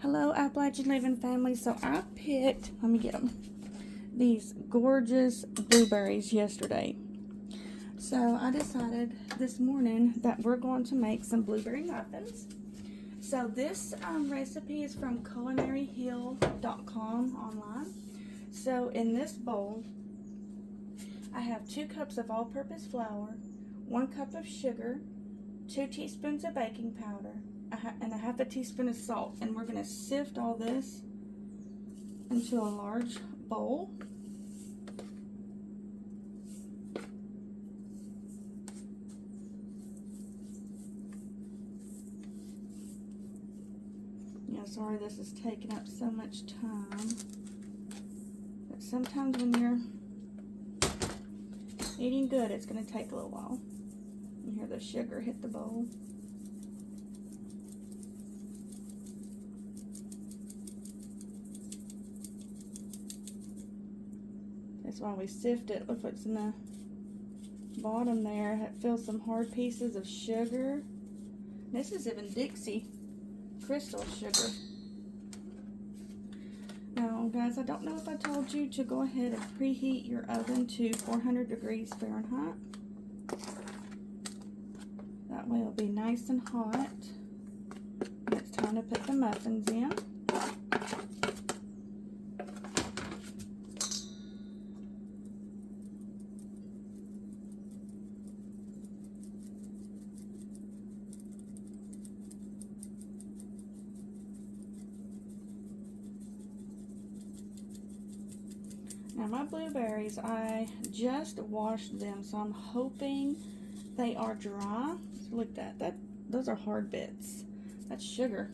Hello, Appalachian Living family. So I picked, let me get them, these gorgeous blueberries yesterday. So I decided this morning that we're going to make some blueberry muffins. So this recipe is from culinaryhill.com online. So in this bowl, I have 2 cups of all-purpose flour, 1 cup of sugar, 2 teaspoons of baking powder, and a half a teaspoon of salt. And we're going to sift all this into a large bowl. Yeah, sorry this is taking up so much time. But sometimes when you're eating good, it's going to take a little while. You hear the sugar hit the bowl. That's why we sift it. Look what's in the bottom there. It feels some hard pieces of sugar. This is even Dixie crystal sugar. Now, guys, I don't know if I told you to go ahead and preheat your oven to 400 degrees Fahrenheit. That way it'll be nice and hot. It's time to put the muffins in. Now my blueberries, I just washed them, so I'm hoping they are dry. So look at that. Those are hard bits. That's sugar.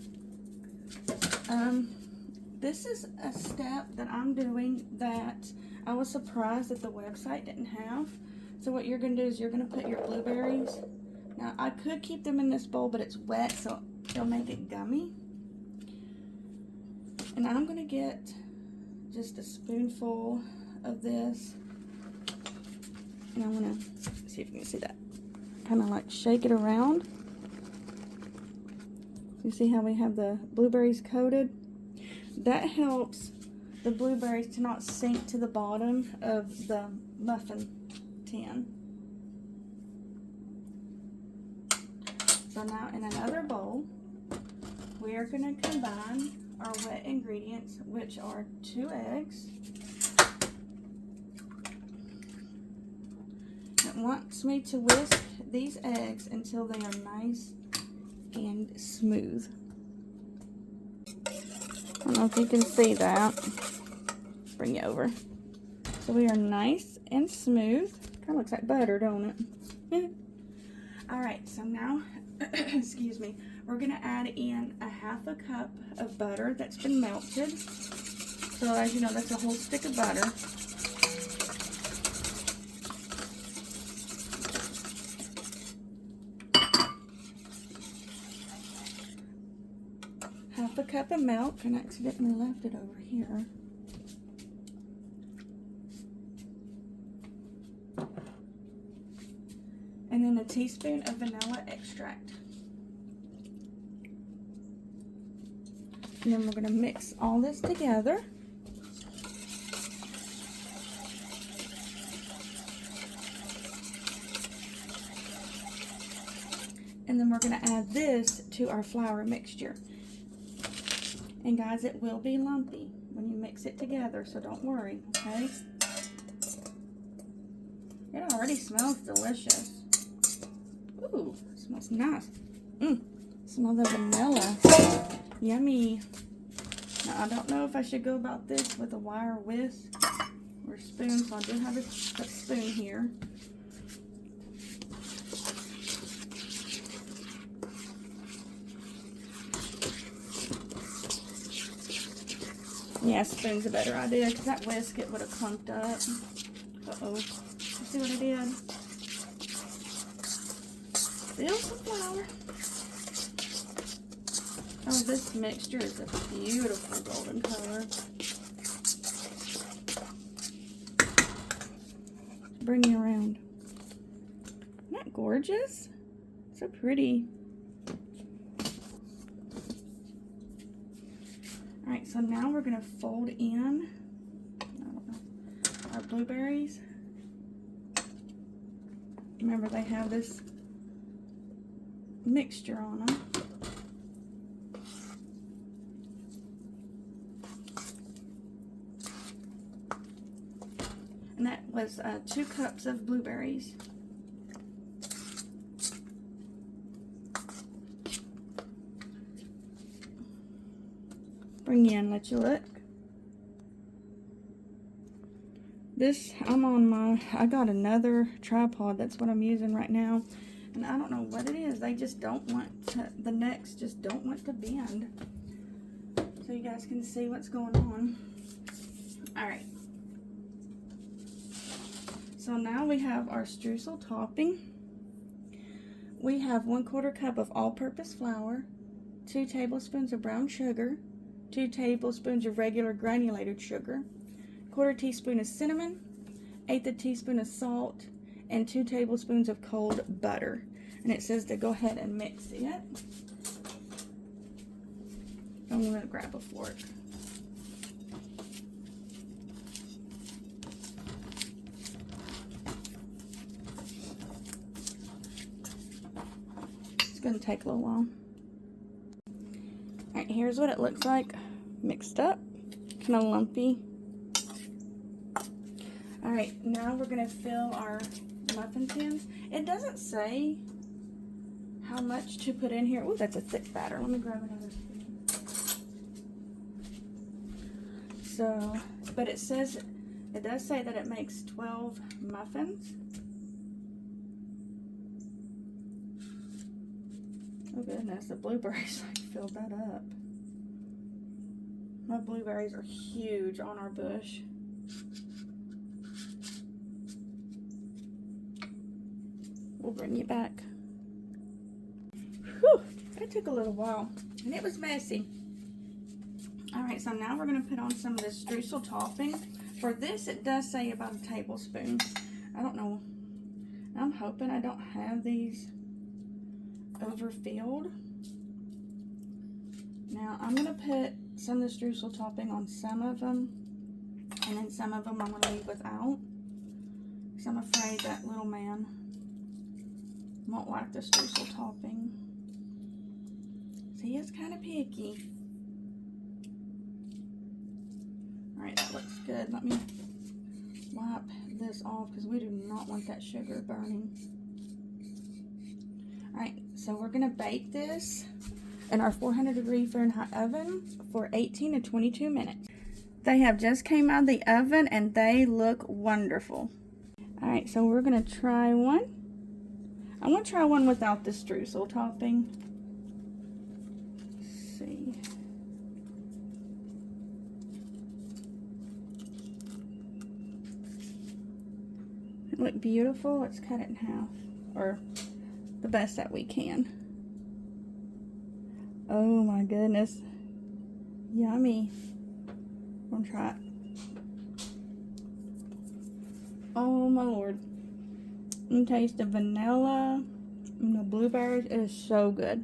This is a step that I'm doing that I was surprised that the website didn't have. So what you're going to do is you're going to put your blueberries. Now I could keep them in this bowl, but it's wet, so it'll make it gummy. And I'm going to get just a spoonful of this, and I'm gonna see if you can see that. Kind of like shake it around. You see how we have the blueberries coated? That helps the blueberries to not sink to the bottom of the muffin tin. So now in another bowl, we are going to combine our wet ingredients, which are 2 eggs. It wants me to whisk these eggs until they are nice and smooth. I don't know if you can see that. Bring you over. So we are nice and smooth. Kind of looks like butter, don't it? Alright, so now, excuse me, we're going to add in a half a cup of butter that's been melted. So as you know, that's a whole stick of butter. Half a cup of milk, and I accidentally left it over here. And then a teaspoon of vanilla extract. And then we're going to mix all this together. And then we're going to add this to our flour mixture. And guys, it will be lumpy when you mix it together, so don't worry, okay? It already smells delicious. Ooh, it smells nice. Smell the vanilla. Yummy. Now, I don't know if I should go about this with a wire whisk or spoon, so I do have a spoon here. Yeah, spoon's a better idea, because that whisk, it would have clumped up. Uh-oh. You see what I did? Still some flour. Oh, this mixture is a beautiful golden color. Bring you around. Isn't that gorgeous? So pretty. Alright, so now we're going to fold in our blueberries. Remember, they have this mixture on them. And that was 2 cups of blueberries. Bring you in, let you look. This, I got another tripod. That's what I'm using right now. And I don't know what it is. They just don't want to, the necks just don't want to bend. So you guys can see what's going on. Alright. So now we have our streusel topping. We have 1/4 cup of all-purpose flour, 2 tablespoons of brown sugar, 2 tablespoons of regular granulated sugar, 1/4 teaspoon of cinnamon, 1/8 teaspoon of salt, and 2 tablespoons of cold butter. And it says to go ahead and mix it. I'm going to grab a fork. It's going to take a little while. Alright, here's what it looks like mixed up. Kind of lumpy. Alright, now we're going to fill our muffin tins. It doesn't say how much to put in here. Oh, that's a thick batter. Let me grab another spoon. So, but it does say that it makes 12 muffins. Oh goodness, the blueberries like filled that up. My blueberries are huge on our bush. We'll bring you back. Whew, that took a little while, and it was messy. Alright, so now we're going to put on some of this streusel topping. For this, it does say about a tablespoon. I don't know. I'm hoping I don't have these overfilled. Now, I'm going to put some of the streusel topping on some of them, and then some of them I'm going to leave without. Because I'm afraid that little man won't like the streusel topping. So he is kind of picky. Alright, that looks good. Let me wipe this off because we do not want that sugar burning. Alright, so we're going to bake this in our 400-degree Fahrenheit oven for 18 to 22 minutes. They have just came out of the oven and they look wonderful. Alright, so we're going to try one. I want to try one without the streusel topping. Let's see. It look beautiful. Let's cut it in half, or the best that we can. Oh my goodness. Yummy. I'm gonna try it. Oh my lord. You can taste the vanilla and the blueberries. It is so good.